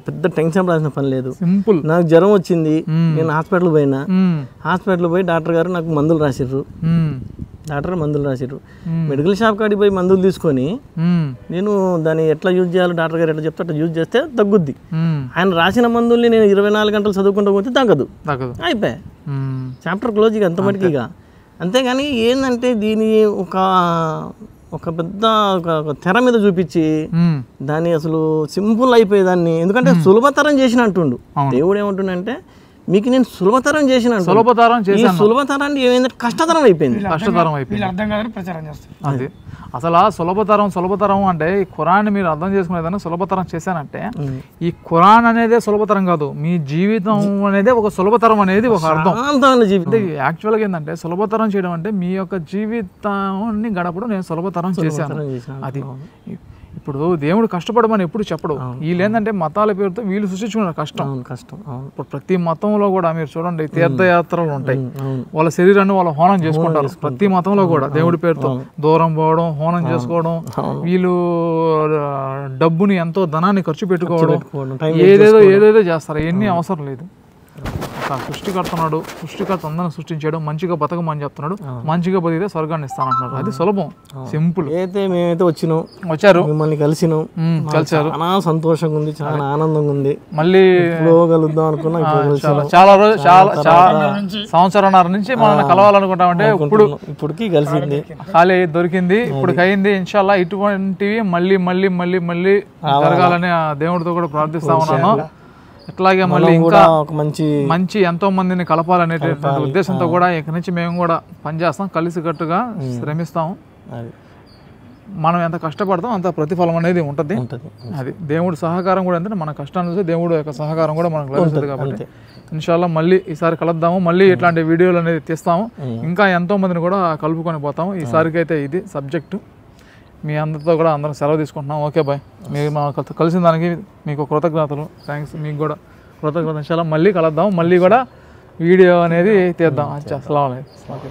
పెద్ద టెన్షన్ పడాల్సిన పని లేదు. సింపుల్. నాకు జ్వరం వచ్చింది, నేను హాస్పిటల్ పోయి డాక్టర్ గారు నాకు మందులు రాసిర్రు. మెడికల్ షాప్ కాడికి పోయి మందులు తీసుకొని నేను దాన్ని ఎట్లా యూజ్ చేయాలో డాక్టర్ గారు ఎట్లా చెప్తే అట్లా యూజ్ చేస్తే తగ్గుద్ది. ఆయన రాసిన మందుల్ని నేను 24 గంటలు చదువుకుంటూ పోతే తగ్గదు, అయిపోయా చాప్టర్ క్లోజ్. ఇక అంత మటుకు ఇక అంతేగాని ఏంటంటే దీని ఒక పెద్ద ఒక తెర మీద చూపించి దాన్ని అసలు సింపుల్ అయిపోయేదాన్ని, ఎందుకంటే సులభతరం చేసిన అంటుండు. దేవుడు ఏమంటుండంటే, మీకు నేను సులభతరం చేసిన సులభతరం ఈ సులభతరాన్ని ఏమైందంటే కష్టతరం అయిపోయింది. కష్టతరం అయిపోయింది. అర్థం కాదని ప్రచారం చేస్తారు. అది అసలు ఆ సులభతరం అంటే ఈ ఖురాన్ని మీరు అర్థం చేసుకునే విధంగా సులభతరం చేశానంటే ఈ ఖురాన్ అనేదే సులభతరం కాదు, మీ జీవితం అనేది ఒక సులభతరం అనేది ఒక అర్థం. యాక్చువల్గా ఏంటంటే సులభతరం చేయడం అంటే మీ యొక్క జీవితాన్ని గడపడం నేను సులభతరం చేశాను. అది ఇప్పుడు దేవుడు కష్టపడమని ఎప్పుడు చెప్పడు. వీళ్ళు ఏంటంటే మతాల పేరుతో వీళ్ళు సృష్టించుకున్నారు కష్టం. ఇప్పుడు ప్రతి మతంలో కూడా మీరు చూడండి తీర్థయాత్రలు ఉంటాయి, వాళ్ళ శరీరాన్ని వాళ్ళు హోనం చేసుకుంటారు. ప్రతి మతంలో కూడా దేవుడి పేరుతో దూరం పోవడం, హోనం చేసుకోవడం, వీళ్ళు డబ్బుని ఎంతో ధనాన్ని ఖర్చు పెట్టుకోవడం, ఏదేదో చేస్తారు. ఎన్ని అవసరం లేదు. సృష్టికర్త అందరిని సృష్టించాడు, మంచిగా బతకమని చెప్తున్నాడు, మంచిగా బతికితే స్వర్గాన్ని ఇస్తానంటున్నారు. అది సులభం, సింపుల్. అయితే మేమైతే వచ్చారు, మిమ్మల్ని కలిసారు, చాలా సంతోషంగా ఉంది, చాలా ఆనందంగా ఉంది. మళ్ళీ కలుద్దాం అనుకున్నా, చాలా రోజు చాలా సంవత్సరాల నుంచి మనం కలవాలనుకుంటామంటే ఇప్పటికి కలిసింది, ఖాళీ దొరికింది, ఇప్పుడు అయింది. ఇన్షాల్లా ఇటువంటివి మళ్ళీ మళ్ళీ మళ్ళీ మళ్ళీ జరగాలని దేవుడితో కూడా ప్రార్థిస్తా ఉన్నాను. ఇట్లాగే మళ్ళీ ఇంకా మంచి ఎంతో మందిని కలపాలనేటటువంటి ఉద్దేశంతో కూడా ఇక్కడి నుంచి మేము కూడా పనిచేస్తాం, కలిసికట్టుగా శ్రమిస్తాము. మనం ఎంత కష్టపడతాం అంత ప్రతిఫలం అనేది ఉంటుంది. అది దేవుడి సహకారం కూడా ఏంటంటే మన కష్టాన్ని చూసి దేవుడు యొక్క సహకారం కూడా మనకు లభిస్తుంది. కాబట్టి ఇన్షాల్లా మళ్ళీ ఈసారి కలుద్దాము, మళ్ళీ ఇట్లాంటి వీడియోలు అనేది తీస్తాము, ఇంకా ఎంతో మందిని కూడా కలుపుకొని పోతాము. ఈసారికి అయితే ఇది సబ్జెక్టు. మీ అందరితో కూడా అందరం సెలవు తీసుకుంటున్నాం. Okay bye. మీరు మా కలిసిన దానికి మీకు కృతజ్ఞతలు, థ్యాంక్స్. మీకు కూడా కృతజ్ఞతలు. ఇన్షాల్లా మళ్ళీ కలుద్దాం, మళ్ళీ కూడా వీడియో అనేది తీద్దాం. అస్సలాము అలైకుం. ఓకే.